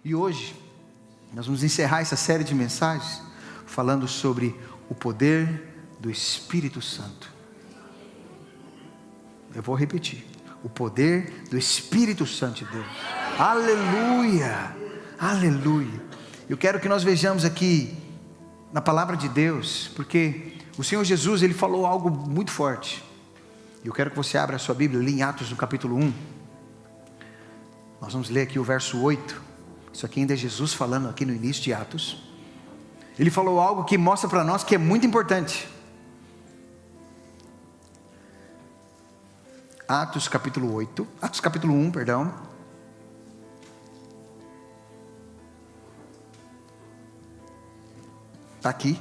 E hoje, nós vamos encerrar essa série de mensagens falando sobre o poder do Espírito Santo. Eu vou repetir: o poder do Espírito Santo de Deus. Aleluia, aleluia. Eu quero que nós vejamos aqui na palavra de Deus, porque o Senhor Jesus, Ele falou algo muito forte. Eu quero que você abra a sua Bíblia ali em Atos no capítulo 1. Nós vamos ler aqui o verso 8. Isso aqui ainda é Jesus falando aqui no início de Atos. Ele falou algo que mostra para nós que é muito importante. Atos capítulo 8, Atos capítulo 1, perdão. Está aqui.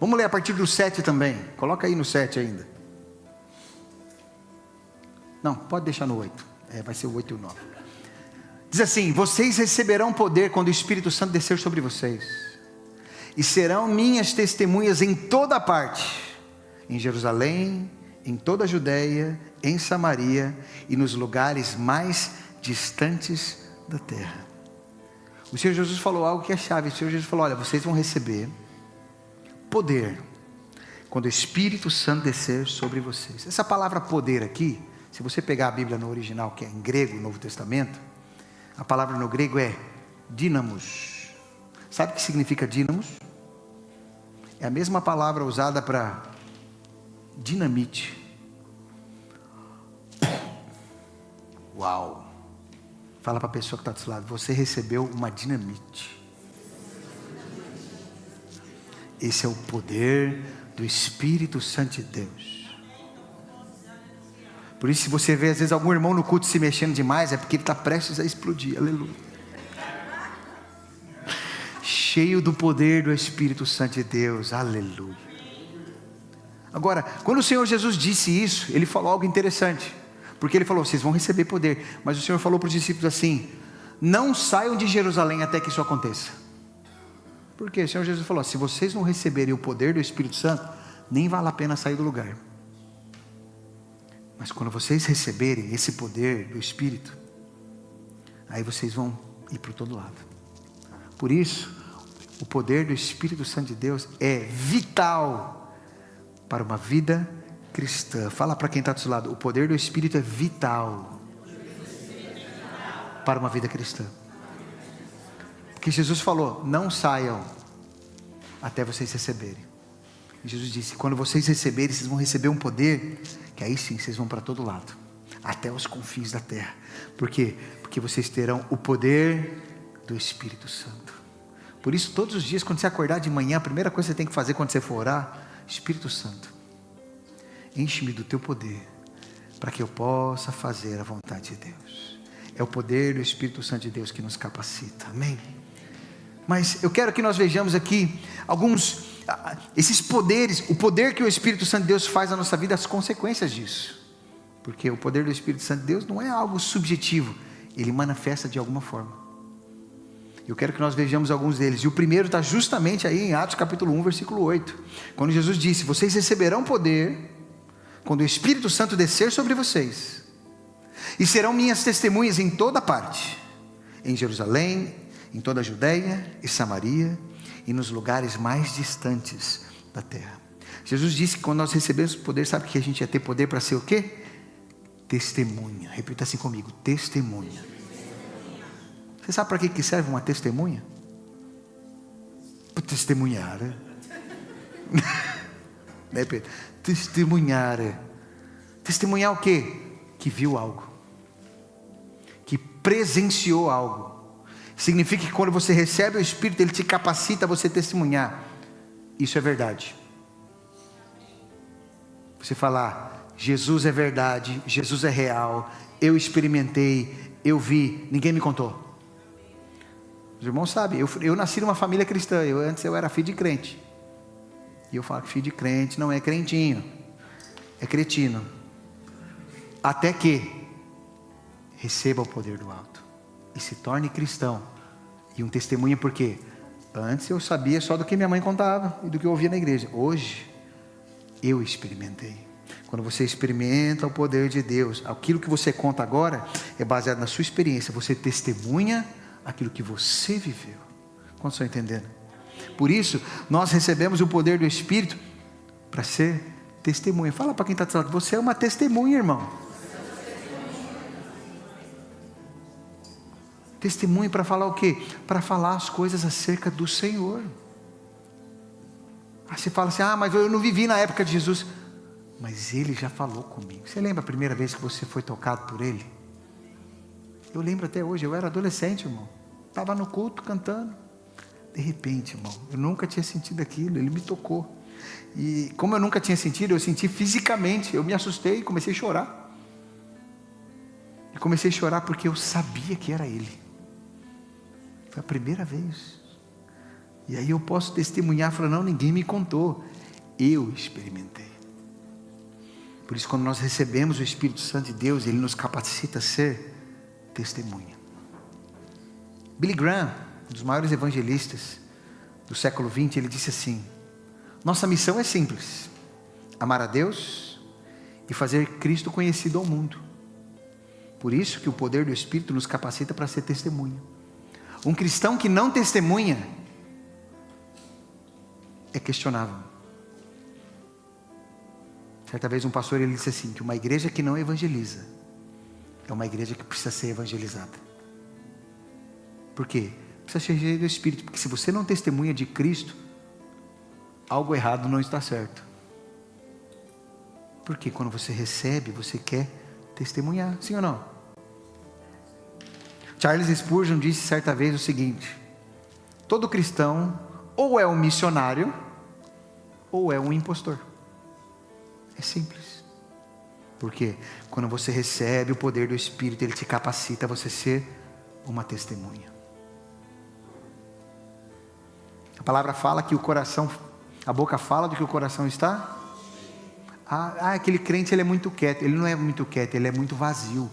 Vamos ler a partir do 7 também. Coloca aí no 7 ainda. Não, pode deixar no 8. Vai ser o 8 e o 9. Diz assim: vocês receberão poder quando o Espírito Santo descer sobre vocês, e serão minhas testemunhas em toda parte, em Jerusalém, em toda a Judéia, em Samaria e nos lugares mais distantes da terra. O Senhor Jesus falou algo que é chave. O Senhor Jesus falou: olha, vocês vão receber poder quando o Espírito Santo descer sobre vocês. Essa palavra poder aqui, se você pegar a Bíblia no original, que é em grego, no Novo Testamento, a palavra no grego é dínamos. Sabe o que significa dínamos? É a mesma palavra usada para dinamite. Uau! Fala para a pessoa que está do seu lado: você recebeu uma dinamite. Esse é o poder do Espírito Santo de Deus. Por isso, se você vê às vezes algum irmão no culto se mexendo demais, é porque ele está prestes a explodir. Aleluia. Cheio do poder do Espírito Santo de Deus. Aleluia. Agora, quando o Senhor Jesus disse isso, Ele falou algo interessante. Porque Ele falou: vocês vão receber poder. Mas o Senhor falou para os discípulos assim: não saiam de Jerusalém até que isso aconteça. Por quê? O Senhor Jesus falou: se vocês não receberem o poder do Espírito Santo, nem vale a pena sair do lugar. Mas quando vocês receberem esse poder do Espírito, aí vocês vão ir para todo lado. Por isso, o poder do Espírito Santo de Deus é vital para uma vida cristã. Fala para quem está do seu lado: o poder do Espírito é vital para uma vida cristã. Porque Jesus falou: não saiam até vocês receberem. E Jesus disse: quando vocês receberem, vocês vão receber um poder, que aí sim vocês vão para todo lado, até os confins da terra. Por quê? Porque vocês terão o poder do Espírito Santo. Por isso, todos os dias, quando você acordar de manhã, a primeira coisa que você tem que fazer quando você for orar: Espírito Santo, enche-me do teu poder, para que eu possa fazer a vontade de Deus. É o poder do Espírito Santo de Deus que nos capacita. Amém? Mas eu quero que nós vejamos aqui esses poderes, o poder que o Espírito Santo de Deus faz na nossa vida, as consequências disso. Porque o poder do Espírito Santo de Deus não é algo subjetivo, ele manifesta de alguma forma. Eu quero que nós vejamos alguns deles. E o primeiro está justamente aí em Atos capítulo 1, versículo 8. Quando Jesus disse: vocês receberão poder quando o Espírito Santo descer sobre vocês, e serão minhas testemunhas em toda parte, em Jerusalém, em toda a Judéia e Samaria, e nos lugares mais distantes da terra. Jesus disse que quando nós recebemos poder, sabe que a gente ia ter poder para ser o quê? Testemunha. Repita assim comigo: testemunha. Você sabe para que serve uma testemunha? Para testemunhar, né, Pedro? Testemunhar. Testemunhar o quê? Que viu algo, que presenciou algo. Significa que quando você recebe o Espírito, Ele te capacita a você testemunhar. Isso é verdade. Você falar: Jesus é verdade, Jesus é real, eu experimentei, eu vi, ninguém me contou. Os irmãos sabem, eu nasci numa família cristã. Antes eu era filho de crente. E eu falo que filho de crente não é crentinho, é cretino. Até que receba o poder do alto e se torne cristão e um testemunho. Porque antes eu sabia só do que minha mãe contava e do que eu ouvia na igreja. Hoje eu experimentei. Quando você experimenta o poder de Deus, aquilo que você conta agora é baseado na sua experiência. Você testemunha aquilo que você viveu. Quantos estão entendendo? Por isso, nós recebemos o poder do Espírito para ser testemunha. Fala para quem está do lado, você é uma testemunha, irmão. Testemunha para falar o quê? Para falar as coisas acerca do Senhor. Aí você fala assim, mas eu não vivi na época de Jesus. Mas Ele já falou comigo. Você lembra a primeira vez que você foi tocado por Ele? Eu lembro até hoje, eu era adolescente, irmão. Estava no culto cantando. De repente, irmão, eu nunca tinha sentido aquilo, Ele me tocou. E como eu nunca tinha sentido, eu senti fisicamente. Eu me assustei e comecei a chorar. E comecei a chorar porque eu sabia que era Ele. Foi a primeira vez. E aí eu posso testemunhar, falar, não, ninguém me contou. Eu experimentei. Por isso, quando nós recebemos o Espírito Santo de Deus, Ele nos capacita a ser testemunha. Billy Graham, um dos maiores evangelistas do século XX, ele disse assim: nossa missão é simples: amar a Deus e fazer Cristo conhecido ao mundo. Por isso que o poder do Espírito nos capacita para ser testemunha. Um cristão que não testemunha é questionável. Certa vez um pastor, ele disse assim, que uma igreja que não evangeliza é uma igreja que precisa ser evangelizada. Por quê? Precisa ser cheio do Espírito, porque se você não testemunha de Cristo, algo errado não está certo. Porque quando você recebe, você quer testemunhar, sim ou não? Charles Spurgeon disse certa vez o seguinte: todo cristão ou é um missionário ou é um impostor. É simples. Porque quando você recebe o poder do Espírito, Ele te capacita a você ser uma testemunha. A palavra fala que o coração, a boca fala do que o coração está. Aquele crente, ele é muito quieto. Ele não é muito quieto, ele é muito vazio.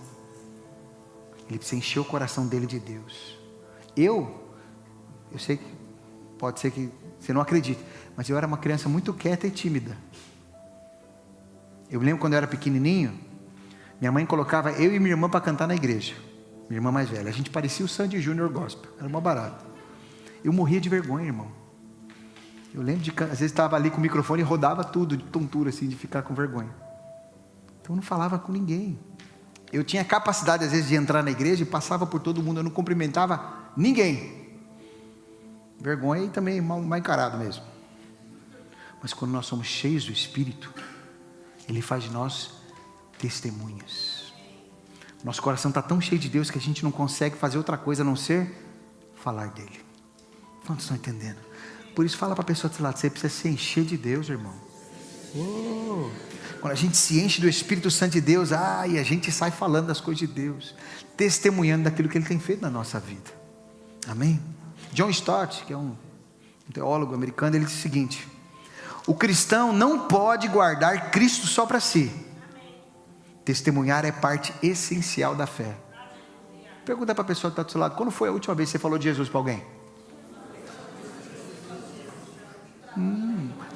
Ele precisa encher o coração dele de Deus. Eu sei que pode ser que você não acredite, mas eu era uma criança muito quieta e tímida. Eu me lembro quando eu era pequenininho, minha mãe colocava eu e minha irmã para cantar na igreja. Minha irmã mais velha. A gente parecia o Sandy Júnior Gospel. Era uma barata. Eu morria de vergonha, irmão. Eu lembro de, às vezes estava ali com o microfone e rodava tudo de tontura, assim, de ficar com vergonha. Então eu não falava com ninguém. Eu tinha capacidade às vezes de entrar na igreja e passava por todo mundo, eu não cumprimentava ninguém. Vergonha e também mal encarado mesmo. Mas quando nós somos cheios do Espírito, Ele faz de nós testemunhas. Nosso coração está tão cheio de Deus que a gente não consegue fazer outra coisa a não ser falar dEle. Quantos estão entendendo? Por isso fala para a pessoa do seu lado, você precisa se encher de Deus, irmão. Quando a gente se enche do Espírito Santo de Deus, e a gente sai falando das coisas de Deus, testemunhando daquilo que Ele tem feito na nossa vida. Amém? John Stott, que é um teólogo americano, ele diz o seguinte: o cristão não pode guardar Cristo só para si. Testemunhar é parte essencial da fé. Pergunta para a pessoa que está do seu lado, quando foi a última vez que você falou de Jesus para alguém?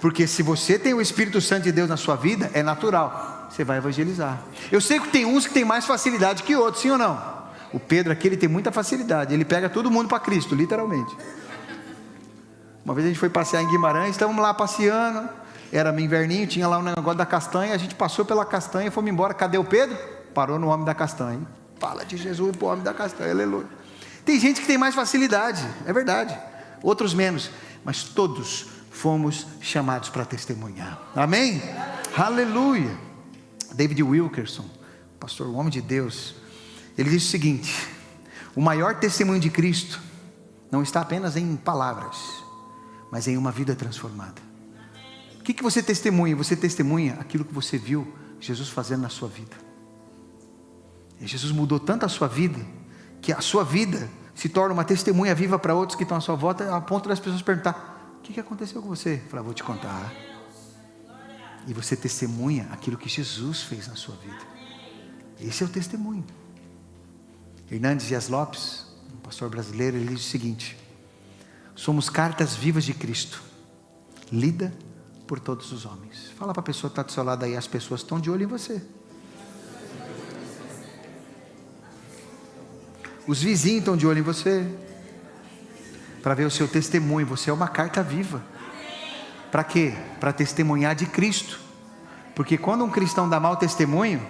Porque se você tem o Espírito Santo de Deus na sua vida, é natural, você vai evangelizar. Eu sei que tem uns que tem mais facilidade que outros, sim ou não? O Pedro aqui, ele tem muita facilidade, ele pega todo mundo para Cristo, literalmente. Uma vez a gente foi passear em Guimarães, estávamos lá passeando, era inverninho, tinha lá um negócio da castanha, a gente passou pela castanha, fomos embora, cadê o Pedro? Parou no homem da castanha. Fala de Jesus para o homem da castanha, aleluia. Tem gente que tem mais facilidade, é verdade, outros menos, mas todos fomos chamados para testemunhar, amém? Aleluia. David Wilkerson, pastor, um homem de Deus, ele diz o seguinte: o maior testemunho de Cristo não está apenas em palavras, mas em uma vida transformada. O que você testemunha? Você testemunha aquilo que você viu Jesus fazendo na sua vida. E Jesus mudou tanto a sua vida, que a sua vida se torna uma testemunha viva para outros que estão à sua volta, a ponto das pessoas perguntar: o que aconteceu com você? Eu falei: vou te contar. E você testemunha aquilo que Jesus fez na sua vida. Esse é o testemunho. Hernandes Dias Lopes, um pastor brasileiro, ele diz o seguinte: somos cartas vivas de Cristo, lida por todos os homens. Fala para a pessoa que está do seu lado aí, as pessoas estão de olho em você. Os vizinhos estão de olho em você, para ver o seu testemunho. Você é uma carta viva. Para quê? Para testemunhar de Cristo. Porque quando um cristão dá mau testemunho,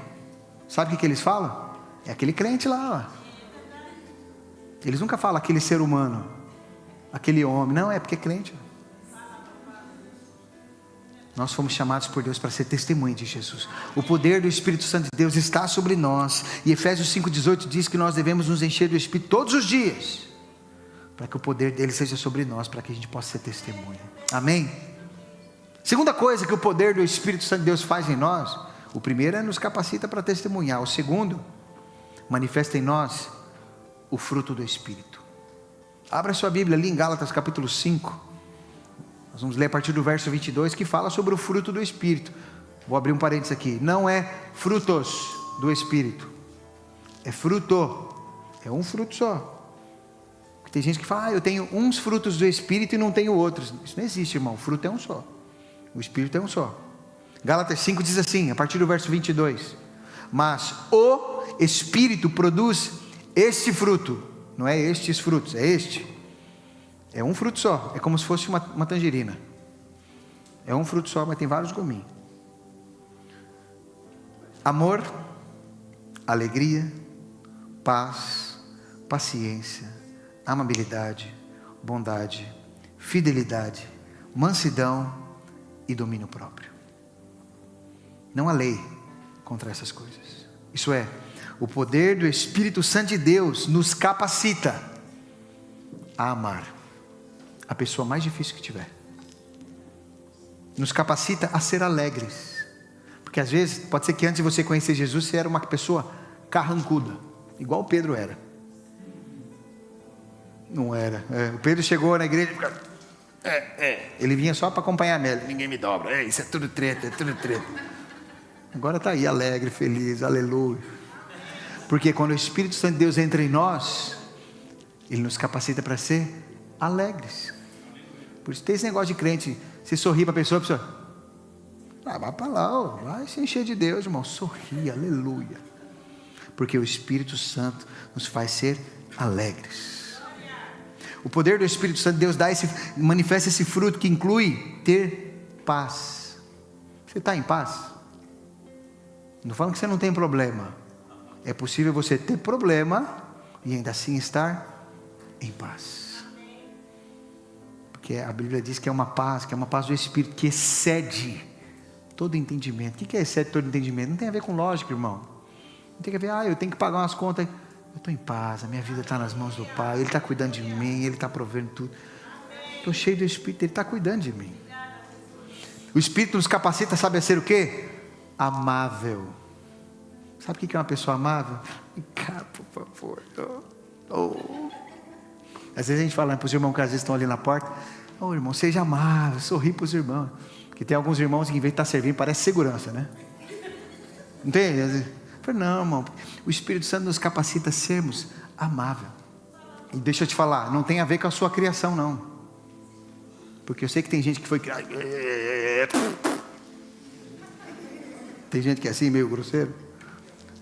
sabe o que eles falam? É aquele crente lá, ó. Eles nunca falam aquele ser humano, aquele homem. Não, é porque é crente. Nós fomos chamados por Deus para ser testemunha de Jesus. O poder do Espírito Santo de Deus está sobre nós. E Efésios 5,18 diz que nós devemos nos encher do Espírito todos os dias, para que o poder dele seja sobre nós, para que a gente possa ser testemunha. Amém? Segunda coisa que o poder do Espírito Santo de Deus faz em nós: o primeiro é nos capacita para testemunhar. O segundo, manifesta em nós o fruto do Espírito. Abra sua Bíblia ali em Gálatas capítulo 5. Nós vamos ler a partir do verso 22, que fala sobre o fruto do Espírito. Vou abrir um parênteses aqui. Não é frutos do Espírito, é fruto. É um fruto só. Tem gente que fala: eu tenho uns frutos do Espírito e não tenho outros. Isso não existe, irmão. O fruto é um só. O Espírito é um só. Gálatas 5 diz assim, a partir do verso 22: mas o Espírito produz este fruto. Não é estes frutos, é este. É um fruto só. É como se fosse uma tangerina. É um fruto só, mas tem vários gominhos. Amor, alegria, paz, paciência, amabilidade, bondade, fidelidade, mansidão e domínio próprio. Não há lei contra essas coisas. Isso é, o poder do Espírito Santo de Deus nos capacita a amar a pessoa mais difícil que tiver. Nos capacita a ser alegres. Porque às vezes, pode ser que antes de você conhecer Jesus, você era uma pessoa carrancuda, igual Pedro era. Não era. O Pedro chegou na igreja e ficava... Ele vinha só para acompanhar a Amélia. Ninguém me dobra. Isso é tudo treta, é tudo treta. Agora está aí, alegre, feliz, aleluia. Porque quando o Espírito Santo de Deus entra em nós, ele nos capacita para ser alegres. Por isso tem esse negócio de crente, você sorri para a pessoa, vai para lá, ó, vai se encher de Deus, irmão. Sorri, aleluia. Porque o Espírito Santo nos faz ser alegres. O poder do Espírito Santo de Deus manifesta esse fruto que inclui ter paz. Você está em paz? Não estou falando que você não tem problema. É possível você ter problema e ainda assim estar em paz. Porque a Bíblia diz que é uma paz do Espírito que excede todo entendimento. O que é excede todo entendimento? Não tem a ver com lógica, irmão. Não tem a ver, eu tenho que pagar umas contas. Eu estou em paz, a minha vida está nas mãos do Pai, Ele está cuidando de mim, Ele está provendo tudo. Estou cheio do Espírito, Ele está cuidando de mim. O Espírito nos capacita, sabe a ser o quê? Amável. Sabe o que é uma pessoa amável? Cara, por favor. Às vezes a gente fala para os irmãos que às vezes estão ali na porta: irmão, seja amável, sorri para os irmãos. Porque tem alguns irmãos que em vez de estar servindo, parece segurança, né? Não tem? Não, irmão, o Espírito Santo nos capacita a sermos amável. E deixa eu te falar, não tem a ver com a sua criação, não. Porque eu sei que tem gente que foi criada. Tem gente que é assim, meio grosseiro.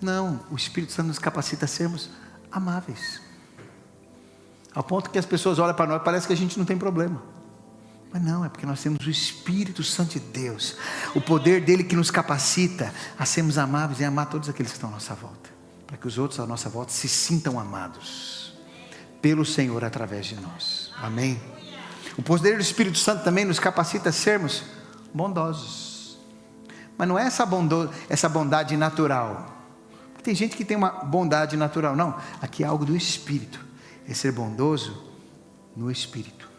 Não, o Espírito Santo nos capacita a sermos amáveis. Ao ponto que as pessoas olham para nós e parece que a gente não tem problema. Mas não, é porque nós temos o Espírito Santo de Deus. O poder dele que nos capacita a sermos amáveis e amar todos aqueles que estão à nossa volta. Para que os outros à nossa volta se sintam amados pelo Senhor através de nós. Amém? O poder do Espírito Santo também nos capacita a sermos bondosos. Mas não é essa bondade natural. Porque tem gente que tem uma bondade natural. Não, aqui é algo do Espírito. É ser bondoso no Espírito.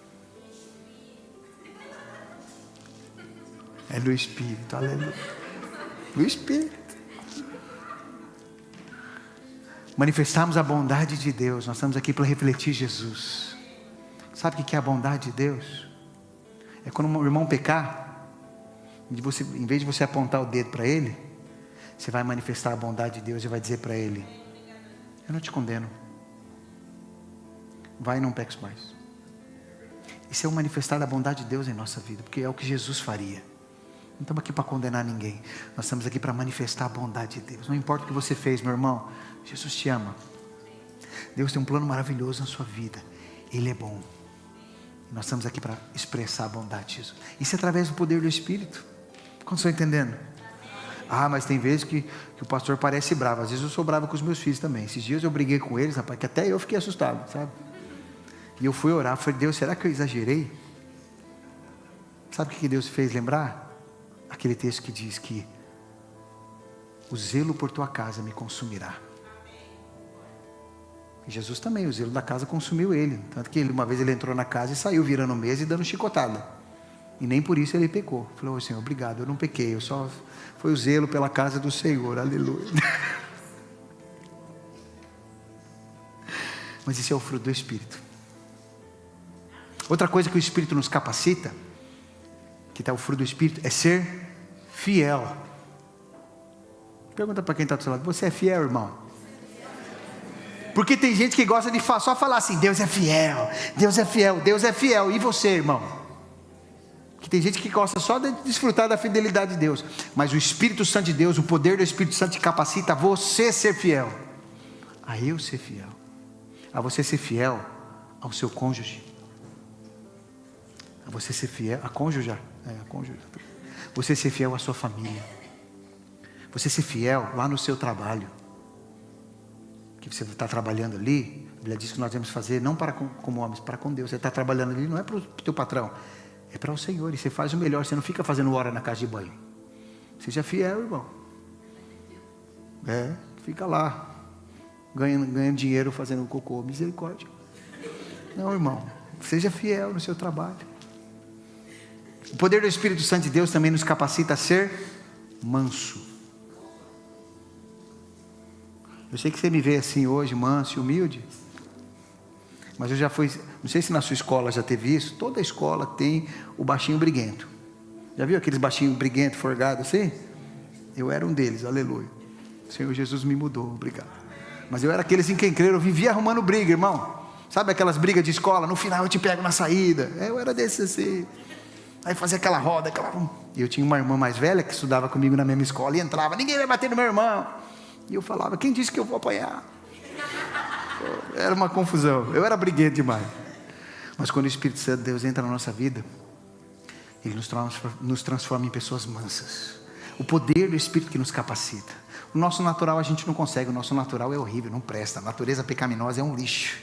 É do Espírito, aleluia. Do Espírito. Manifestarmos a bondade de Deus. Nós estamos aqui para refletir Jesus. Sabe o que é a bondade de Deus? É quando um irmão pecar, em vez de você apontar o dedo para ele, você vai manifestar a bondade de Deus e vai dizer para ele: eu não te condeno, vai e não peques mais. Isso é o manifestar da bondade de Deus em nossa vida, porque é o que Jesus faria. Não estamos aqui para condenar ninguém, nós estamos aqui para manifestar a bondade de Deus. Não importa o que você fez, meu irmão, Jesus te ama. Deus tem um plano maravilhoso na sua vida. Ele é bom. E nós estamos aqui para expressar a bondade de Jesus. Isso é através do poder do Espírito. Quantos estão entendendo? Ah, mas tem vezes que o pastor parece bravo. Às vezes eu sou bravo com os meus filhos também. Esses dias eu briguei com eles, rapaz, que até eu fiquei assustado, sabe? E eu fui orar, falei, Deus, será que eu exagerei? Sabe o que Deus fez lembrar? Aquele texto que diz que o zelo por tua casa me consumirá. E Jesus também, o zelo da casa consumiu ele. Tanto que uma vez ele entrou na casa e saiu virando mesa e dando chicotada. E nem por isso ele pecou. Falou, Senhor, obrigado, eu não pequei, foi o zelo pela casa do Senhor, aleluia. Mas isso é o fruto do Espírito. Outra coisa que o Espírito nos capacita, que está o fruto do Espírito, é ser fiel. Pergunta para quem está do seu lado, você é fiel, irmão? Porque tem gente que gosta de só falar assim, Deus é fiel, Deus é fiel, Deus é fiel. E você, irmão? Que tem gente que gosta só de desfrutar da fidelidade de Deus. Mas o Espírito Santo de Deus, o poder do Espírito Santo te capacita a você ser fiel. A eu ser fiel. A você ser fiel ao seu cônjuge. A você ser fiel, a cônjuge. A cônjuge. Você ser fiel à sua família. Você ser fiel lá no seu trabalho. Que você está trabalhando ali, a Bíblia diz que nós devemos fazer não para como homens, para com Deus. Você está trabalhando ali, não é para o teu patrão, é para o Senhor, e você faz o melhor. Você não fica fazendo hora na casa de banho. Seja fiel, irmão. Fica lá ganhando dinheiro fazendo cocô, misericórdia. Não, irmão, seja fiel no seu trabalho. O poder do Espírito Santo de Deus também nos capacita a ser manso. Eu sei que você me vê assim hoje, manso e humilde, mas eu já fui, não sei se na sua escola já teve isso. Toda escola tem o baixinho briguento. Já viu aqueles baixinhos briguentos, forgados assim? Eu era um deles, aleluia. O Senhor Jesus me mudou, obrigado. Mas eu era aqueles em quem crer, eu vivia arrumando briga, irmão. Sabe aquelas brigas de escola, no final eu te pego na saída. Eu era desses assim. Aí fazia aquela roda, E eu tinha uma irmã mais velha que estudava comigo na mesma escola e entrava, ninguém vai bater no meu irmão. E eu falava, quem disse que eu vou apanhar? Era uma confusão, eu era briguento demais. Mas quando o Espírito Santo de Deus entra na nossa vida, Ele nos transforma em pessoas mansas. O poder do Espírito que nos capacita. O nosso natural a gente não consegue, o nosso natural é horrível, não presta. A natureza pecaminosa é um lixo.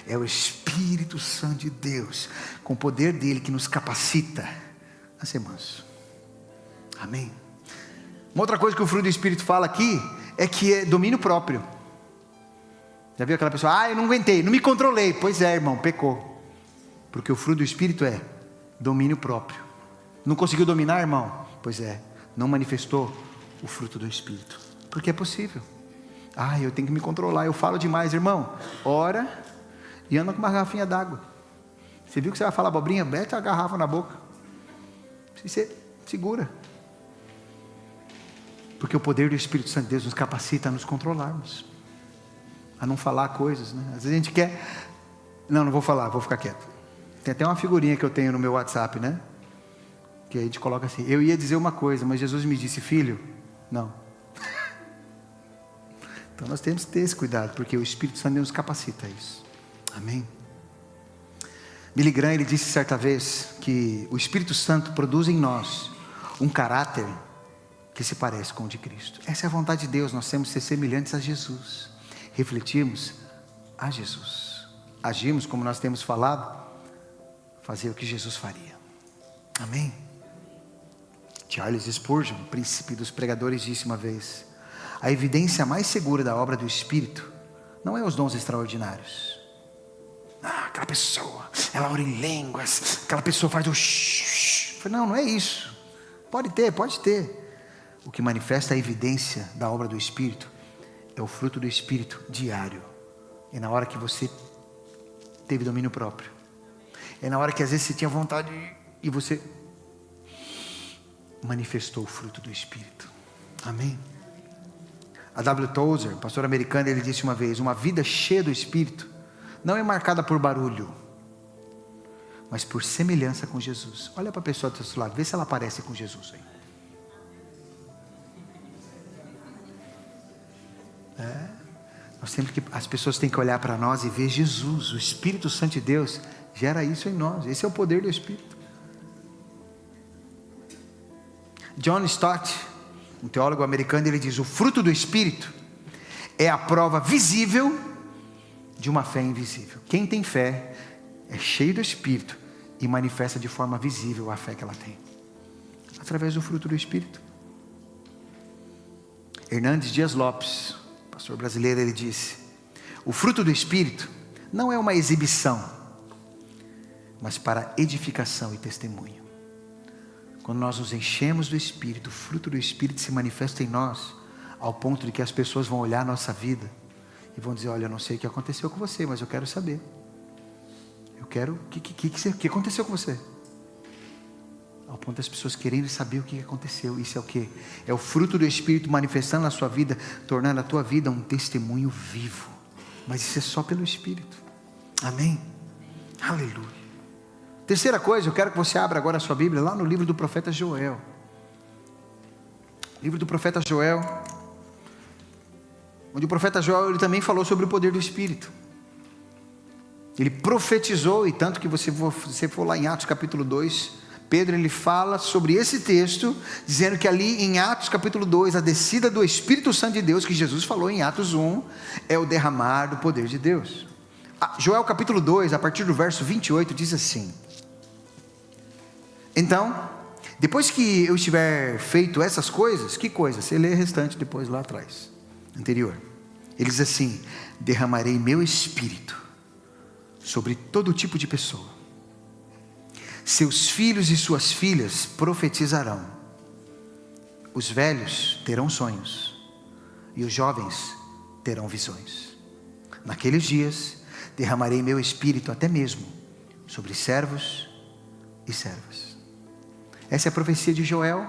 É o Espírito Santo de Deus, com o poder dele que nos capacita a ser manso. Amém? Uma outra coisa que o fruto do Espírito fala aqui é que é domínio próprio. Já viu aquela pessoa, eu não aguentei, não me controlei. Pois é, irmão, pecou. Porque o fruto do Espírito é domínio próprio. Não conseguiu dominar, irmão? Pois é, não manifestou o fruto do Espírito. Porque é possível. Eu tenho que me controlar, eu falo demais, irmão. Ora e anda com uma garrafinha d'água. Você viu que você vai falar abobrinha? Mete a garrafa na boca. Você segura. Porque o poder do Espírito Santo de Deus nos capacita a nos controlarmos, a não falar coisas, né? Às vezes a gente quer, não vou falar, vou ficar quieto. Tem até uma figurinha que eu tenho no meu WhatsApp, né? Que a gente coloca assim, eu ia dizer uma coisa, mas Jesus me disse, filho, não. Então nós temos que ter esse cuidado, porque o Espírito Santo de Deus nos capacita a isso. Amém? Billy Graham, ele disse certa vez que o Espírito Santo produz em nós um caráter que se parece com o de Cristo. Essa é a vontade de Deus. Nós temos que ser semelhantes a Jesus, refletirmos a Jesus, agirmos como nós temos falado, fazer o que Jesus faria. Amém? Charles Spurgeon, príncipe dos pregadores, disse uma vez, a evidência mais segura da obra do Espírito não é os dons extraordinários. Aquela pessoa, ela ora em línguas, aquela pessoa faz o shh. Não é isso. Pode ter. O que manifesta a evidência da obra do Espírito é o fruto do Espírito diário. É na hora que você teve domínio próprio. É na hora que às vezes você tinha vontade e você manifestou o fruto do Espírito. Amém? A W. Tozer, pastor americano, ele disse uma vez, uma vida cheia do Espírito não é marcada por barulho, mas por semelhança com Jesus. Olha para a pessoa do seu lado, vê se ela parece com Jesus aí. As pessoas têm que olhar para nós e ver Jesus. O Espírito Santo de Deus gera isso em nós. Esse é o poder do Espírito. John Stott, um teólogo americano, ele diz: o fruto do Espírito é a prova visível de uma fé invisível. Quem tem fé é cheio do Espírito e manifesta de forma visível a fé que ela tem, através do fruto do Espírito. Hernandes Dias Lopes, pastor brasileiro, ele disse: o fruto do Espírito não é uma exibição, mas para edificação e testemunho. Quando nós nos enchemos do Espírito, o fruto do Espírito se manifesta em nós, ao ponto de que as pessoas vão olhar a nossa vida e vão dizer: olha, eu não sei o que aconteceu com você, mas eu quero saber. Eu quero, o que aconteceu com você? Ao ponto das pessoas querendo saber o que aconteceu. Isso é o que? É o fruto do Espírito manifestando na sua vida, tornando a tua vida um testemunho vivo. Mas isso é só pelo Espírito. Amém? Aleluia. Terceira coisa, eu quero que você abra agora a sua Bíblia, lá no livro do profeta Joel. Livro do profeta Joel, onde o profeta Joel, ele também falou sobre o poder do Espírito. Ele profetizou, e tanto que você for lá em Atos capítulo 2, Pedro, ele fala sobre esse texto, dizendo que ali em Atos capítulo 2, a descida do Espírito Santo de Deus, que Jesus falou em Atos 1, é o derramar do poder de Deus. Joel capítulo 2, a partir do verso 28, diz assim: então, depois que eu estiver feito essas coisas, que coisas? Você lê o restante depois lá atrás, anterior. Ele diz assim: derramarei meu Espírito sobre todo tipo de pessoa. Seus filhos e suas filhas profetizarão. Os velhos terão sonhos e os jovens terão visões. Naqueles dias derramarei meu Espírito até mesmo sobre servos e servas. Essa é a profecia de Joel.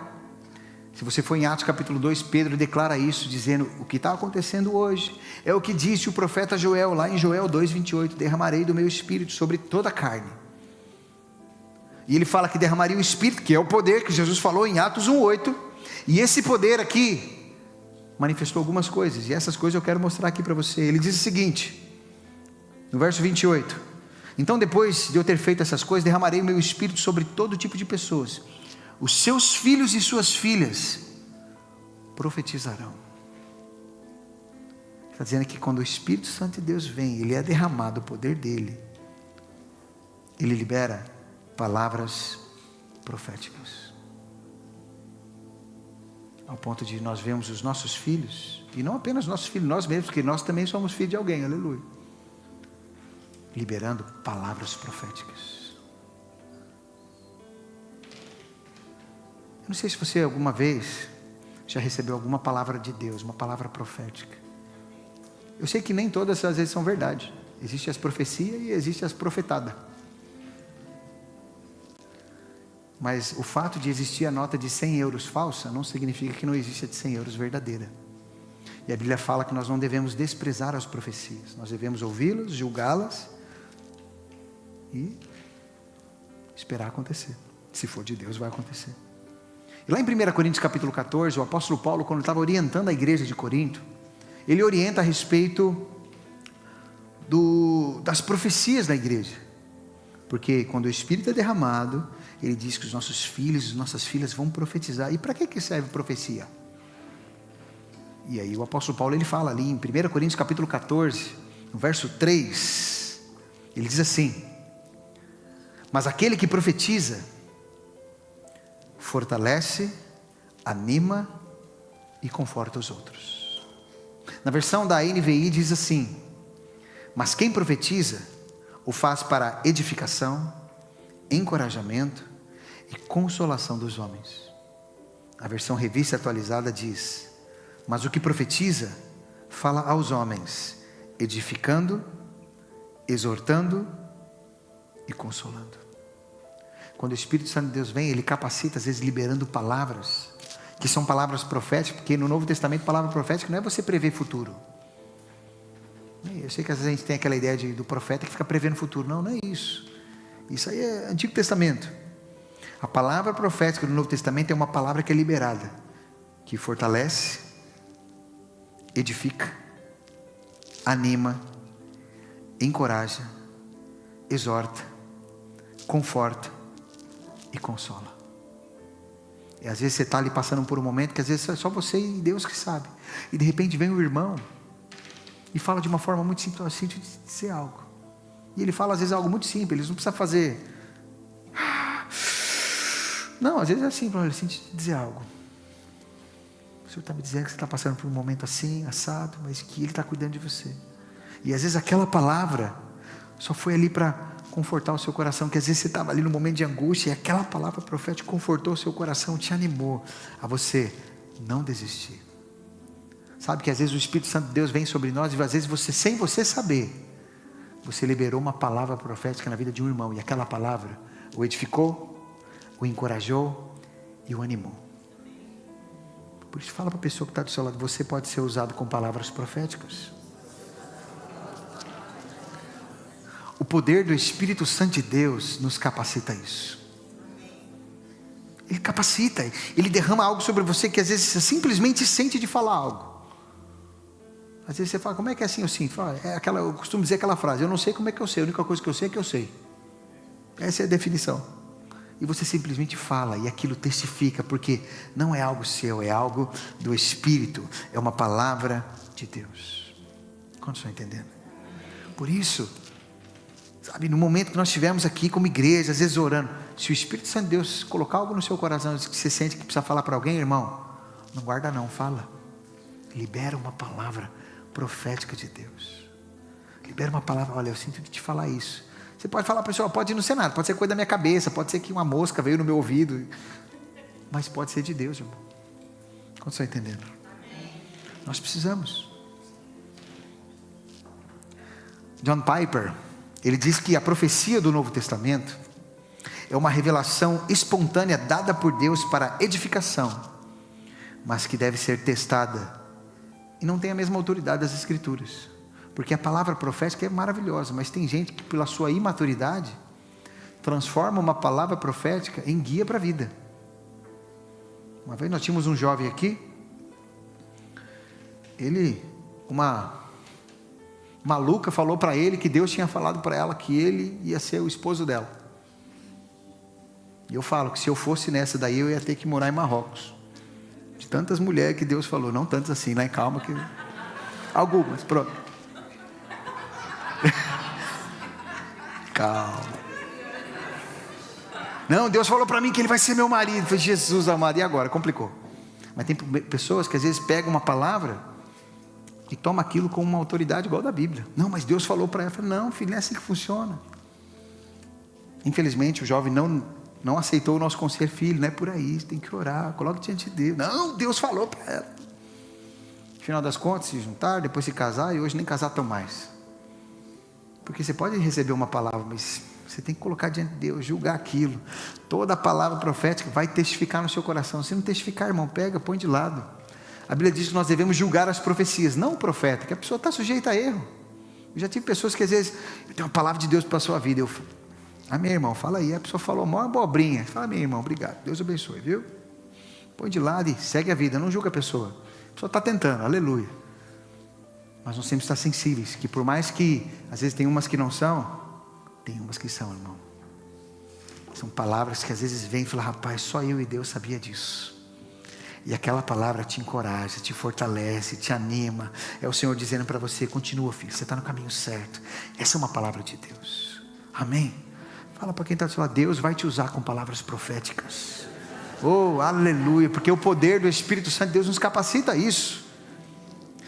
Se você for em Atos capítulo 2, Pedro declara isso, dizendo: o que está acontecendo hoje é o que disse o profeta Joel, lá em Joel 2:28, derramarei do meu Espírito sobre toda a carne. E ele fala que derramaria o Espírito, que é o poder que Jesus falou em Atos 1:8, e esse poder aqui manifestou algumas coisas, e essas coisas eu quero mostrar aqui para você. Ele diz o seguinte, no verso 28, então depois de eu ter feito essas coisas, derramarei o meu Espírito sobre todo tipo de pessoas. Os seus filhos e suas filhas profetizarão. Está dizendo que quando o Espírito Santo de Deus vem, ele é derramado, o poder dele, ele libera palavras proféticas, ao ponto de nós vemos os nossos filhos, e não apenas nossos filhos, nós mesmos, porque nós também somos filhos de alguém, aleluia, liberando palavras proféticas. Eu não sei se você alguma vez já recebeu alguma palavra de Deus, uma palavra profética. Eu sei que nem todas as vezes são verdade. Existe as profecias e existe as profetadas. Mas o fato de existir a nota de 100 euros falsa, não significa que não existe a de 100 euros verdadeira. E a Bíblia fala que nós não devemos desprezar as profecias. Nós devemos ouvi-las, julgá-las e esperar acontecer. Se for de Deus, vai acontecer. E lá em 1 Coríntios capítulo 14, o apóstolo Paulo, quando estava orientando a igreja de Corinto, ele orienta a respeito das profecias da igreja. Porque quando o Espírito é derramado, ele diz que os nossos filhos e nossas filhas vão profetizar. E para que serve profecia? E aí o apóstolo Paulo, ele fala ali em 1 Coríntios capítulo 14, no verso 3, ele diz assim: mas aquele que profetiza fortalece, anima e conforta os outros. Na versão da NVI diz assim: mas quem profetiza o faz para edificação, encorajamento e consolação dos homens. A versão revista atualizada diz: mas o que profetiza fala aos homens, edificando, exortando e consolando. Quando o Espírito Santo de Deus vem, ele capacita, às vezes liberando palavras, que são palavras proféticas, porque no Novo Testamento, palavra profética não é você prever futuro. Eu sei que às vezes a gente tem aquela ideia do profeta que fica prevendo o futuro. Não, não é isso. Isso aí é Antigo Testamento. A palavra profética do Novo Testamento é uma palavra que é liberada, que fortalece, edifica anima, encoraja, exorta, conforta e consola. E às vezes você está ali passando por um momento que às vezes é só você e Deus que sabe. E de repente vem um irmão e fala de uma forma muito simples: eu sinto dizer algo. E ele fala às vezes algo muito simples, eles não precisam fazer. Não, às vezes é assim: eu sinto dizer algo. O Senhor está me dizendo que você está passando por um momento assim, assado, mas que Ele está cuidando de você. E às vezes aquela palavra só foi ali para confortar o seu coração, que às vezes você estava ali no momento de angústia, e aquela palavra profética confortou o seu coração, te animou a você não desistir. Sabe que às vezes o Espírito Santo de Deus vem sobre nós, e às vezes você, sem você saber, você liberou uma palavra profética na vida de um irmão, e aquela palavra o edificou, o encorajou e o animou. Por isso fala para a pessoa que está do seu lado: você pode ser usado com palavras proféticas. O poder do Espírito Santo de Deus nos capacita a isso. Ele capacita, Ele derrama algo sobre você que às vezes você simplesmente sente de falar algo. Às vezes você fala: como é que é assim eu sinto? Eu costumo dizer aquela frase: eu não sei como é que eu sei, a única coisa que eu sei é que eu sei. Essa é a definição. E você simplesmente fala, e aquilo testifica, porque não é algo seu, é algo do Espírito, é uma palavra de Deus. Quantos estão entendendo? Por isso, sabe, no momento que nós estivermos aqui como igreja, às vezes orando, se o Espírito Santo de Deus colocar algo no seu coração, que você sente que precisa falar para alguém, irmão, não guarda não, fala. Libera uma palavra profética de Deus. Libera uma palavra: olha, eu sinto de te falar isso. Você pode falar para a pessoa: pode ir no cenário, pode ser coisa da minha cabeça, pode ser que uma mosca veio no meu ouvido, mas pode ser de Deus, irmão. Quantos estão entendendo? Nós precisamos. John Piper, ele diz que a profecia do Novo Testamento é uma revelação espontânea dada por Deus para edificação, mas que deve ser testada e não tem a mesma autoridade das Escrituras. Porque a palavra profética é maravilhosa, mas tem gente que pela sua imaturidade transforma uma palavra profética em guia para a vida. Uma vez nós tínhamos um jovem aqui, uma maluca falou para ele que Deus tinha falado para ela que ele ia ser o esposo dela. E eu falo que se eu fosse nessa daí, eu ia ter que morar em Marrocos. De tantas mulheres que Deus falou, não tantas assim, né? Calma que... algumas, pronto. Calma. Não, Deus falou para mim que ele vai ser meu marido. Eu falei: Jesus amado, e agora? Complicou. Mas tem pessoas que às vezes pegam uma palavra e tomam aquilo como uma autoridade igual da Bíblia. Não, mas Deus falou para ela. Eu falei: não, filho, não é assim que funciona. Infelizmente o jovem não aceitou o nosso conselho. Filho, não é por aí, você tem que orar, coloque diante de Deus. Não, Deus falou para ela. No final das contas, se juntaram, depois se casar, e hoje nem casar estão mais. Porque você pode receber uma palavra, mas você tem que colocar diante de Deus, julgar aquilo. Toda palavra profética vai testificar no seu coração. Se não testificar, irmão, pega, põe de lado. A Bíblia diz que nós devemos julgar as profecias, não o profeta, que a pessoa está sujeita a erro. Eu já tive pessoas que às vezes, eu tenho uma palavra de Deus para a sua vida. Meu irmão, fala aí. A pessoa falou uma abobrinha. Fala: meu irmão, obrigado, Deus abençoe, viu? Põe de lado e segue a vida, não julga a pessoa. A pessoa está tentando, aleluia. Mas nós temos que estar sensíveis, que por mais que às vezes tem umas que não são, tem umas que são, irmão. São palavras que às vezes vêm e falam: rapaz, só eu e Deus sabia disso. E aquela palavra te encoraja, te fortalece, te anima. É o Senhor dizendo para você: continua, filho, você está no caminho certo. Essa é uma palavra de Deus. Amém? Fala para quem está do seu lado: Deus vai te usar com palavras proféticas. Oh, aleluia, porque o poder do Espírito Santo de Deus nos capacita a isso.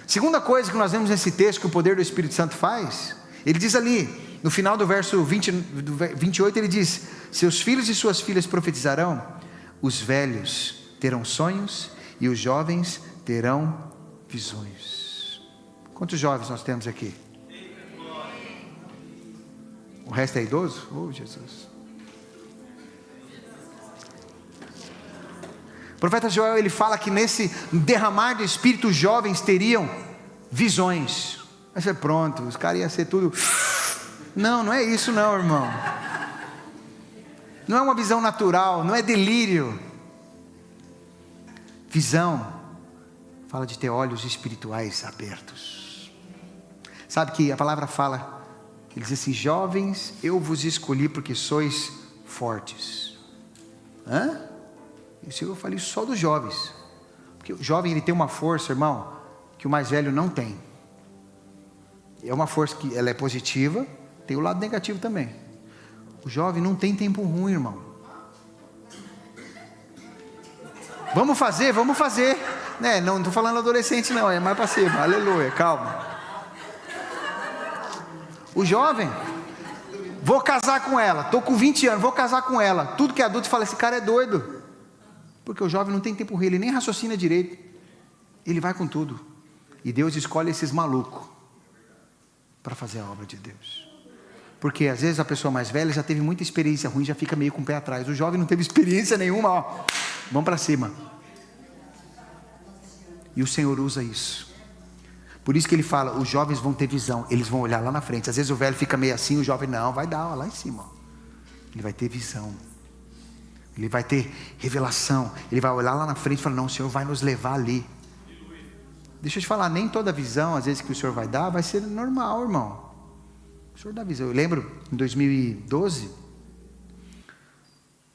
Segunda coisa que nós vemos nesse texto que o poder do Espírito Santo faz, ele diz ali, no final do verso 28, ele diz: seus filhos e suas filhas profetizarão, os velhos terão sonhos e os jovens terão visões. Quantos jovens nós temos aqui? O resto é idoso? Oh, Jesus. O profeta Joel, ele fala que nesse derramar do Espírito, os jovens teriam visões. Vai ser pronto, os caras iam ser tudo... Não é isso não, irmão. Não é uma visão natural, não é delírio. Visão fala de ter olhos espirituais abertos. Sabe que a palavra fala, ele diz assim: jovens, eu vos escolhi porque sois fortes. Isso eu falei só dos jovens, porque o jovem ele tem uma força, irmão, que o mais velho não tem. É uma força que ela é positiva, tem o lado negativo também. O jovem não tem tempo ruim, irmão. Vamos fazer, né? Não estou falando adolescente não, é mais para cima, aleluia, calma. O jovem, vou casar com ela, estou com 20 anos, vou casar com ela. Tudo que é adulto fala, esse cara é doido. Porque o jovem não tem tempo ruim, ele nem raciocina direito. Ele vai com tudo. E Deus escolhe esses malucos para fazer a obra de Deus. Porque às vezes a pessoa mais velha já teve muita experiência ruim, já fica meio com o pé atrás. O jovem não teve experiência nenhuma, ó. Vamos para cima. E o Senhor usa isso. Por isso que ele fala, os jovens vão ter visão, eles vão olhar lá na frente. Às vezes o velho fica meio assim, o jovem não, vai dar, ó, lá em cima, ó. Ele vai ter visão, ele vai ter revelação, ele vai olhar lá na frente e falar, não, o Senhor vai nos levar ali. Deixa eu te falar, nem toda visão, às vezes, que o Senhor vai dar, vai ser normal, irmão. O Senhor dá visão. Eu lembro, em 2012,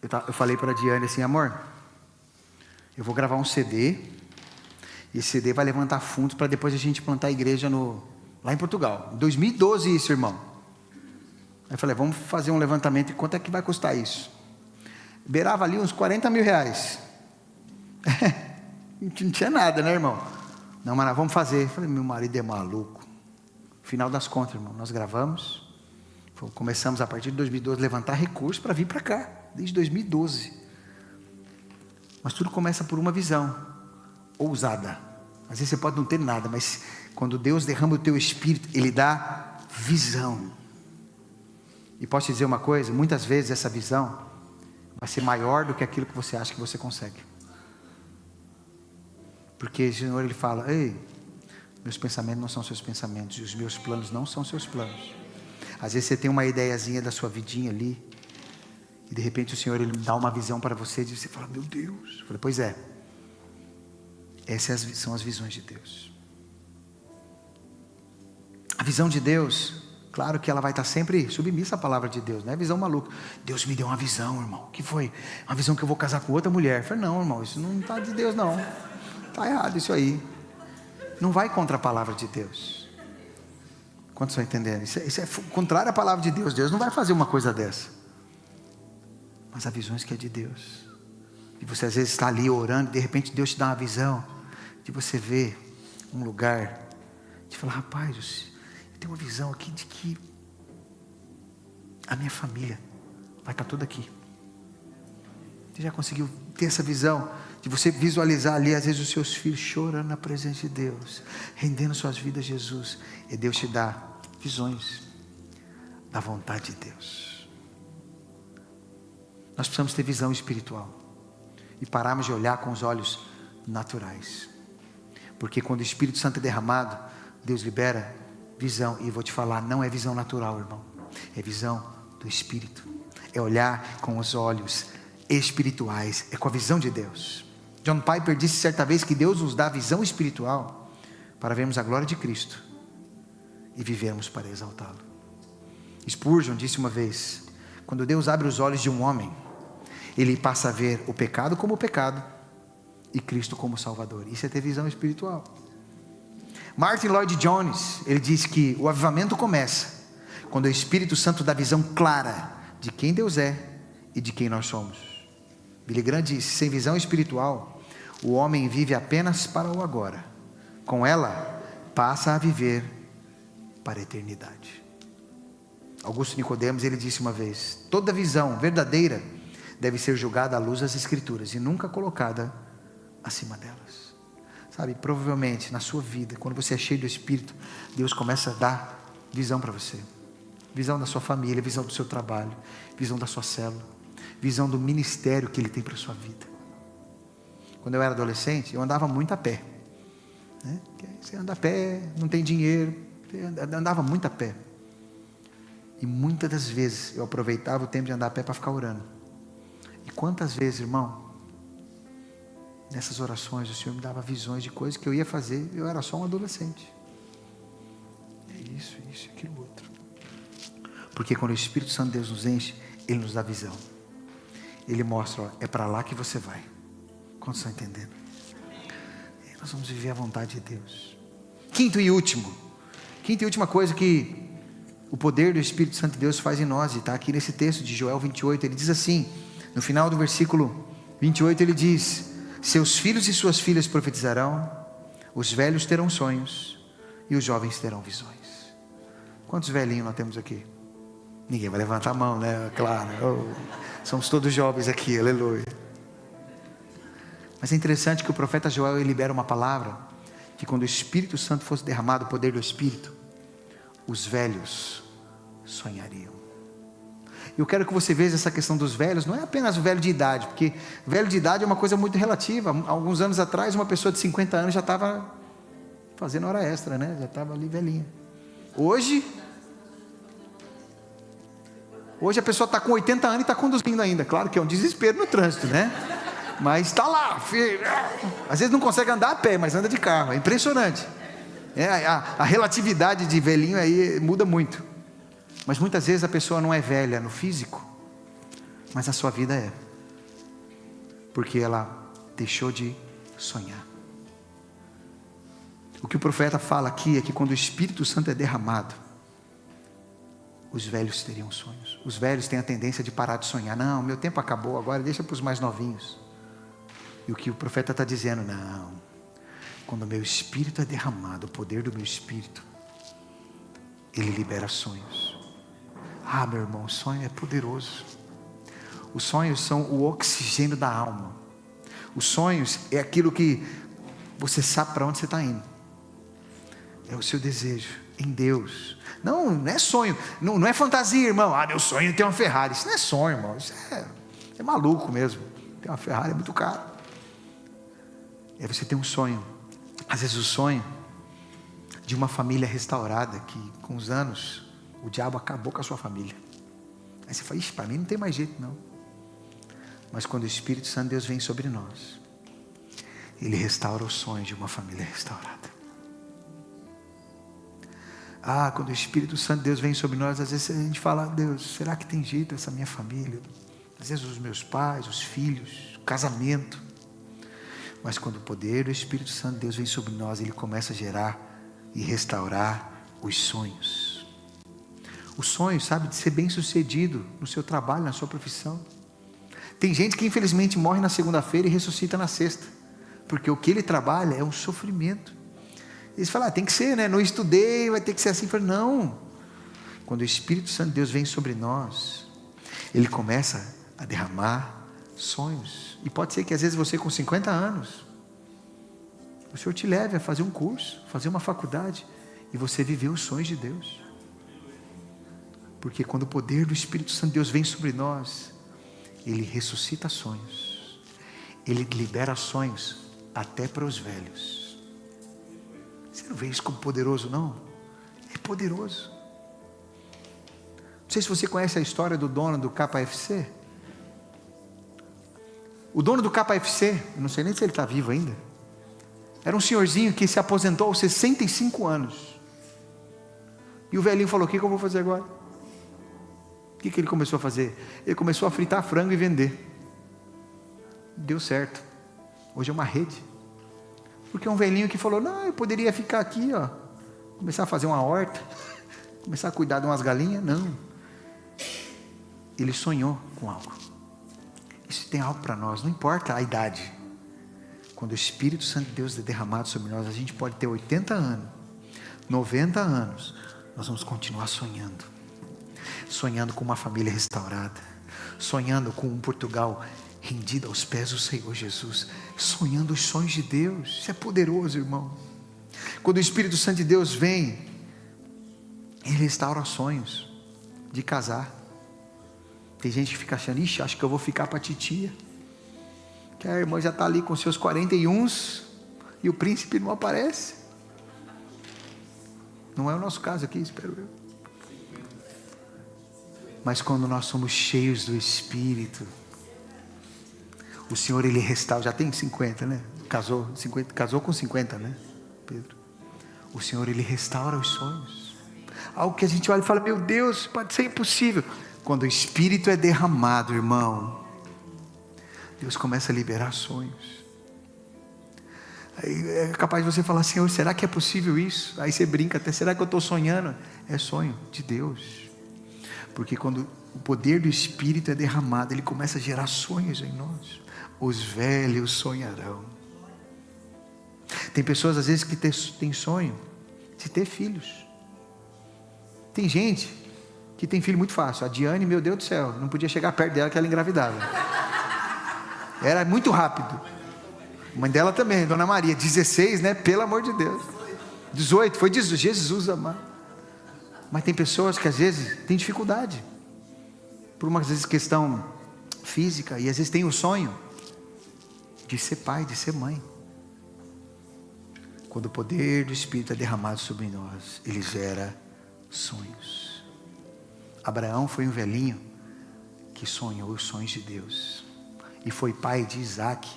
eu falei para a Diane assim, amor, eu vou gravar um CD, e esse CD vai levantar fundos para depois a gente plantar a igreja lá em Portugal. Em 2012 isso, irmão. Aí eu falei, vamos fazer um levantamento, e quanto é que vai custar isso? Beirava ali uns 40 mil reais. Não tinha nada, né, irmão? Não, mas nós vamos fazer. Eu falei, meu marido é maluco. Final das contas, irmão, nós gravamos. Começamos a partir de 2012 a levantar recursos para vir para cá, desde 2012. Mas tudo começa por uma visão ousada. Às vezes você pode não ter nada, mas quando Deus derrama o teu espírito, Ele dá visão. E posso te dizer uma coisa, muitas vezes essa visão vai ser maior do que aquilo que você acha que você consegue. Porque o Senhor, Ele fala, ei, meus pensamentos não são seus pensamentos, e os meus planos não são seus planos. Às vezes você tem uma ideiazinha da sua vidinha ali, e de repente o Senhor, Ele dá uma visão para você, e você fala, meu Deus. Eu falei, pois é, essas são as visões de Deus. A visão de Deus, claro que ela vai estar sempre submissa à palavra de Deus, não é visão maluca. Deus me deu uma visão, irmão. O que foi? Uma visão que eu vou casar com outra mulher. Eu falei, não, irmão, isso não está de Deus, não. Está errado isso aí. Não vai contra a palavra de Deus. Quantos estão entendendo? Isso é contrário à palavra de Deus. Deus não vai fazer uma coisa dessa. Mas há visões que é de Deus. E você às vezes está ali orando, e de repente Deus te dá uma visão de você ver um lugar, de falar, rapaz, eu tenho uma visão aqui de que a minha família vai estar toda aqui. Você já conseguiu ter essa visão de você visualizar ali, às vezes, os seus filhos chorando na presença de Deus, rendendo suas vidas a Jesus, e Deus te dá visões da vontade de Deus. Nós precisamos ter visão espiritual e pararmos de olhar com os olhos naturais, porque quando o Espírito Santo é derramado, Deus libera visão. E eu vou te falar, não é visão natural, irmão, é visão do Espírito, é olhar com os olhos espirituais, é com a visão de Deus. John Piper disse certa vez que Deus nos dá visão espiritual para vermos a glória de Cristo e vivermos para exaltá-lo. Spurgeon disse uma vez, quando Deus abre os olhos de um homem, ele passa a ver o pecado como pecado e Cristo como Salvador. Isso é ter visão espiritual. Martin Lloyd Jones, ele diz que o avivamento começa quando o Espírito Santo dá visão clara de quem Deus é e de quem nós somos. Billy Graham disse, sem visão espiritual, o homem vive apenas para o agora. Com ela, passa a viver para a eternidade. Augusto Nicodemos, ele disse uma vez, toda visão verdadeira deve ser julgada à luz das Escrituras e nunca colocada acima delas. Sabe, provavelmente na sua vida, quando você é cheio do Espírito, Deus começa a dar visão para você. Visão da sua família, visão do seu trabalho, visão da sua célula, visão do ministério que Ele tem para a sua vida. Quando eu era adolescente, eu andava muito a pé, né? Você anda a pé, não tem dinheiro, andava muito a pé. E muitas das vezes eu aproveitava o tempo de andar a pé para ficar orando. E quantas vezes, irmão, nessas orações o Senhor me dava visões de coisas que eu ia fazer, eu era só um adolescente. isso e aquilo outro. Porque quando o Espírito Santo de Deus nos enche, Ele nos dá visão. Ele mostra, ó, é para lá que você vai. Quantos estão entendendo? E nós vamos viver a vontade de Deus. Quinta e última coisa que o poder do Espírito Santo de Deus faz em nós, e está aqui nesse texto de Joel 28, ele diz assim, no final do versículo 28 ele diz: seus filhos e suas filhas profetizarão, os velhos terão sonhos e os jovens terão visões. Quantos velhinhos nós temos aqui? Ninguém vai levantar a mão, né? Claro, somos todos jovens aqui, aleluia. Mas é interessante que o profeta Joel ele libera uma palavra, que quando o Espírito Santo fosse derramado, o poder do Espírito, os velhos sonhariam. Eu quero que você veja essa questão dos velhos, não é apenas o velho de idade, porque velho de idade é uma coisa muito relativa. Há alguns anos atrás, uma pessoa de 50 anos já estava fazendo hora extra, né? Já estava ali velhinha. Hoje a pessoa está com 80 anos e está conduzindo ainda. Claro que é um desespero no trânsito, né? Mas está lá, filho. Às vezes não consegue andar a pé, mas anda de carro, é impressionante. A relatividade de velhinho aí muda muito. Mas muitas vezes a pessoa não é velha no físico, mas a sua vida é, porque ela deixou de sonhar. O que o profeta fala aqui é que quando o Espírito Santo é derramado, os velhos teriam sonhos. Os velhos têm a tendência de parar de sonhar. Não, meu tempo acabou, agora deixa para os mais novinhos. E o que o profeta está dizendo, não, quando o meu Espírito é derramado, o poder do meu Espírito, ele libera sonhos. Ah, meu irmão, o sonho é poderoso. Os sonhos são o oxigênio da alma. Os sonhos é aquilo que você sabe para onde você está indo. É o seu desejo em Deus. Não é sonho, não é fantasia, irmão. Ah, meu sonho é ter uma Ferrari. Isso não é sonho, irmão. Isso é maluco mesmo. Ter uma Ferrari é muito caro. É você ter um sonho. Às vezes o sonho de uma família restaurada, que com os anos o diabo acabou com a sua família. Aí você fala, ixi, para mim não tem mais jeito não. Mas quando o Espírito Santo de Deus vem sobre nós, ele restaura os sonhos de uma família restaurada. Ah, quando o Espírito Santo de Deus vem sobre nós, às vezes a gente fala, Deus, será que tem jeito essa minha família? Às vezes os meus pais, os filhos, o casamento. Mas quando o poder do Espírito Santo de Deus vem sobre nós, ele começa a gerar e restaurar os sonhos. O sonho, sabe, de ser bem sucedido no seu trabalho, na sua profissão. Tem gente que infelizmente morre na segunda-feira e ressuscita na sexta, porque o que ele trabalha é um sofrimento. Eles falam, tem que ser, né? Não estudei, vai ter que ser assim. Eu falo, não. Quando o Espírito Santo de Deus vem sobre nós, ele começa a derramar sonhos. E pode ser que às vezes você com 50 anos, o Senhor te leve a fazer um curso, fazer uma faculdade, e você viver os sonhos de Deus. Porque quando o poder do Espírito Santo de Deus vem sobre nós, ele ressuscita sonhos. Ele libera sonhos até para os velhos. Você não vê isso como poderoso, não? É poderoso. Não sei se você conhece a história do dono do KFC. O dono do KFC, eu não sei nem se ele está vivo ainda, era um senhorzinho que se aposentou aos 65 anos. E o velhinho falou, o que eu vou fazer agora? O que ele começou a fazer? Ele começou a fritar frango e vender. Deu certo. Hoje é uma rede. Porque é um velhinho que falou, não, eu poderia ficar aqui, ó, começar a fazer uma horta, começar a cuidar de umas galinhas. Não. Ele sonhou com algo. Isso tem algo para nós, não importa a idade. Quando o Espírito Santo de Deus é derramado sobre nós, a gente pode ter 80 anos, 90 anos, nós vamos continuar sonhando. Sonhando com uma família restaurada, sonhando com um Portugal rendido aos pés do Senhor Jesus, sonhando os sonhos de Deus. Isso é poderoso, irmão. Quando o Espírito Santo de Deus vem, ele restaura os sonhos de casar. Tem gente que fica achando, ixi, acho que eu vou ficar para a titia, que a irmã já está ali com seus 41 e o príncipe não aparece. Não é o nosso caso aqui, espero eu. Mas quando nós somos cheios do Espírito, o Senhor ele restaura. Já tem 50, né? Casou com 50, né, Pedro? O Senhor ele restaura os sonhos. algo que a gente olha e fala, meu Deus, pode ser impossível. Quando o Espírito é derramado, irmão, Deus começa a liberar sonhos. Aí é capaz de você falar, Senhor, será que é possível isso? Aí você brinca até, será que eu estou sonhando? É sonho de Deus. Porque quando o poder do Espírito é derramado, Ele começa a gerar sonhos em nós. Os velhos sonharão. Tem pessoas às vezes que têm sonho de ter filhos. Tem gente que tem filho muito fácil. A Diane, meu Deus do céu, não podia chegar perto dela que ela engravidava. Era muito rápido. A mãe dela também, Dona Maria, 16, né? Pelo amor de Deus. 18, foi Jesus amado. Mas tem pessoas que às vezes têm dificuldade. Por uma, às vezes, questão física. E às vezes tem o sonho de ser pai, de ser mãe. Quando o poder do Espírito é derramado sobre nós, Ele gera sonhos. Abraão foi um velhinho que sonhou os sonhos de Deus. E foi pai de Isaac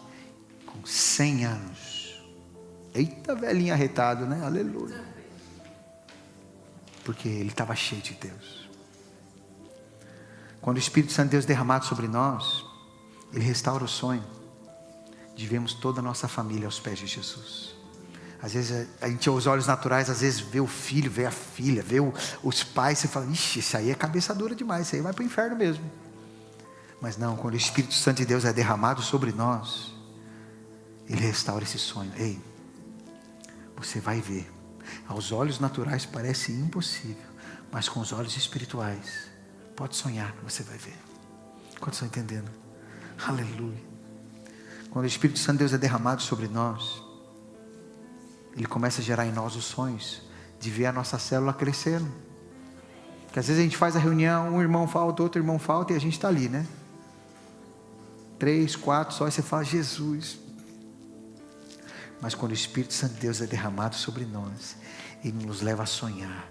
com 100 anos. Eita, velhinho arretado, né? Aleluia. Porque ele estava cheio de Deus. Quando o Espírito Santo de Deus é derramado sobre nós, Ele restaura o sonho de vermos toda a nossa família aos pés de Jesus. Às vezes a gente, aos olhos naturais, às vezes vê o filho, vê a filha, vê os pais, você fala, ixi, isso aí é cabeça dura demais, isso aí vai para o inferno mesmo. Mas não, quando o Espírito Santo de Deus é derramado sobre nós, Ele restaura esse sonho. Ei, você vai ver. Aos olhos naturais parece impossível, mas com os olhos espirituais, pode sonhar que você vai ver. Quantos estão entendendo? Aleluia. Quando o Espírito Santo de Deus é derramado sobre nós, Ele começa a gerar em nós os sonhos de ver a nossa célula crescendo. Porque às vezes a gente faz a reunião, um irmão falta, outro irmão falta, e a gente está ali, né? 3, 4, só, e você fala, Jesus. Mas quando o Espírito Santo de Deus é derramado sobre nós, Ele nos leva a sonhar.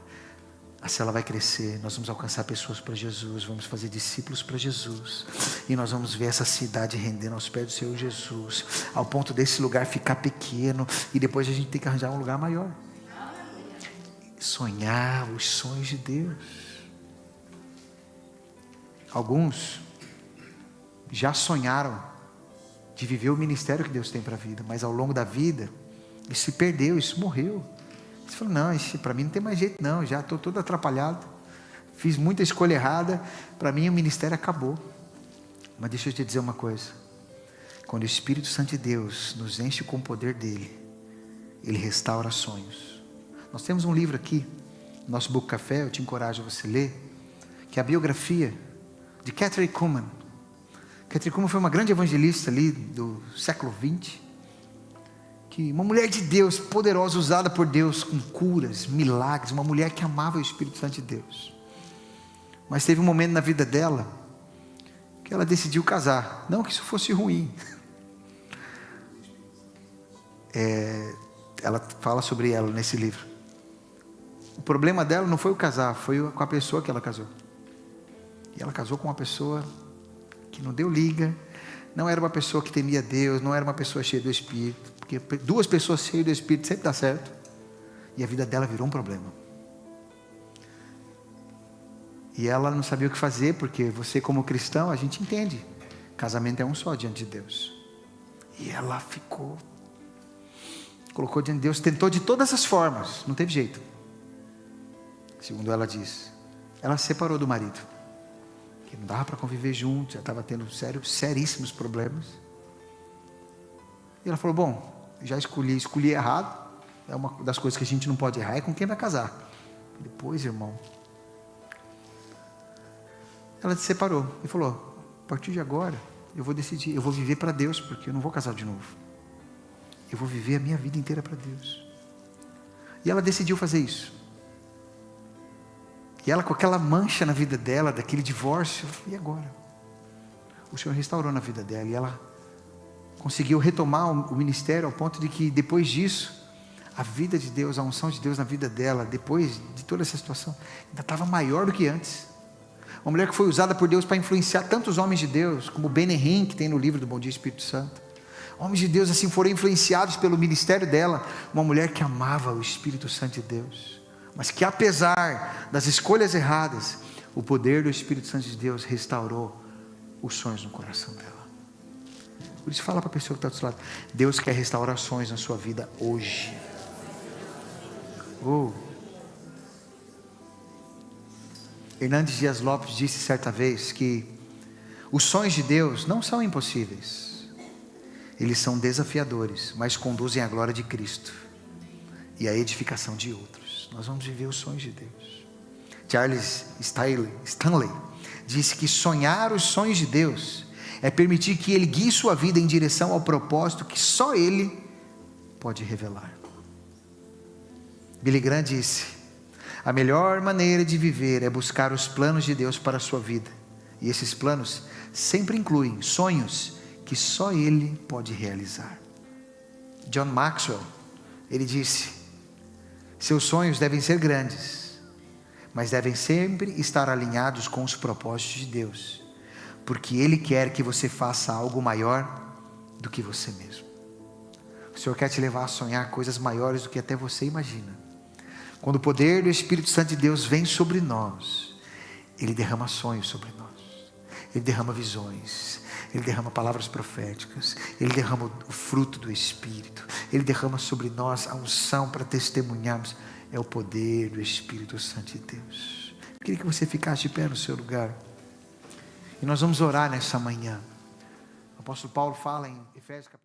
A célula vai crescer, nós vamos alcançar pessoas para Jesus, vamos fazer discípulos para Jesus, e nós vamos ver essa cidade rendendo aos pés do Senhor Jesus, ao ponto desse lugar ficar pequeno, e depois a gente tem que arranjar um lugar maior. Sonhar os sonhos de Deus. Alguns já sonharam de viver o ministério que Deus tem para a vida, mas ao longo da vida, isso se perdeu, isso morreu. Você falou, não, isso para mim não tem mais jeito não, já estou todo atrapalhado, fiz muita escolha errada, para mim o ministério acabou. Mas deixa eu te dizer uma coisa, quando o Espírito Santo de Deus nos enche com o poder dEle, Ele restaura sonhos. Nós temos um livro aqui, nosso Book Café, eu te encorajo a você ler, que é a biografia de Kathryn Kuhlman. Kathryn Kuhlman foi uma grande evangelista ali do século 20, que uma mulher de Deus, poderosa, usada por Deus com curas, milagres, uma mulher que amava o Espírito Santo de Deus. Mas teve um momento na vida dela que ela decidiu casar. Não que isso fosse ruim. Ela fala sobre ela nesse livro. O problema dela não foi o casar, foi com a pessoa que ela casou. E ela casou com uma pessoa que não deu liga, não era uma pessoa que temia Deus, não era uma pessoa cheia do Espírito, porque 2 pessoas cheias do Espírito sempre dá certo, e a vida dela virou um problema, e ela não sabia o que fazer, porque você como cristão, a gente entende, casamento é um só diante de Deus, e ela colocou diante de Deus, tentou de todas as formas, não teve jeito, segundo ela diz, ela se separou do marido, que não dava para conviver junto, já estava tendo seríssimos problemas. E ela falou, bom, já escolhi errado, é uma das coisas que a gente não pode errar, é com quem vai casar. Depois, irmão, ela se separou e falou, a partir de agora, eu vou decidir, eu vou viver para Deus, porque eu não vou casar de novo. Eu vou viver a minha vida inteira para Deus. E ela decidiu fazer isso. E ela com aquela mancha na vida dela, daquele divórcio, e agora? O Senhor restaurou na vida dela, e ela conseguiu retomar o ministério, ao ponto de que depois disso, a vida de Deus, a unção de Deus na vida dela, depois de toda essa situação, ainda estava maior do que antes. Uma mulher que foi usada por Deus para influenciar tantos homens de Deus, como Ben Henrique, que tem no livro do Bom Dia Espírito Santo. Homens de Deus assim foram influenciados pelo ministério dela, uma mulher que amava o Espírito Santo de Deus. mas que apesar das escolhas erradas, o poder do Espírito Santo de Deus restaurou os sonhos no coração dela. Por isso fala para a pessoa que está do seu lado: Deus quer restaurar sonhos na sua vida hoje. Hernandes Dias Lopes disse certa vez que os sonhos de Deus não são impossíveis, eles são desafiadores, mas conduzem à glória de Cristo e à edificação de outros. Nós vamos viver os sonhos de Deus. Charles Stanley disse que sonhar os sonhos de Deus é permitir que Ele guie sua vida em direção ao propósito que só Ele pode revelar. Billy Graham disse: a melhor maneira de viver é buscar os planos de Deus para a sua vida, e esses planos sempre incluem sonhos que só Ele pode realizar. John Maxwell, ele disse: seus sonhos devem ser grandes, mas devem sempre estar alinhados com os propósitos de Deus, porque Ele quer que você faça algo maior do que você mesmo. O Senhor quer te levar a sonhar coisas maiores do que até você imagina. Quando o poder do Espírito Santo de Deus vem sobre nós, Ele derrama sonhos sobre nós, Ele derrama visões, Ele derrama palavras proféticas, Ele derrama o fruto do Espírito, Ele derrama sobre nós a unção para testemunharmos. É o poder do Espírito Santo de Deus. Eu queria que você ficasse de pé no seu lugar, e nós vamos orar nessa manhã. O apóstolo Paulo fala em Efésios capítulo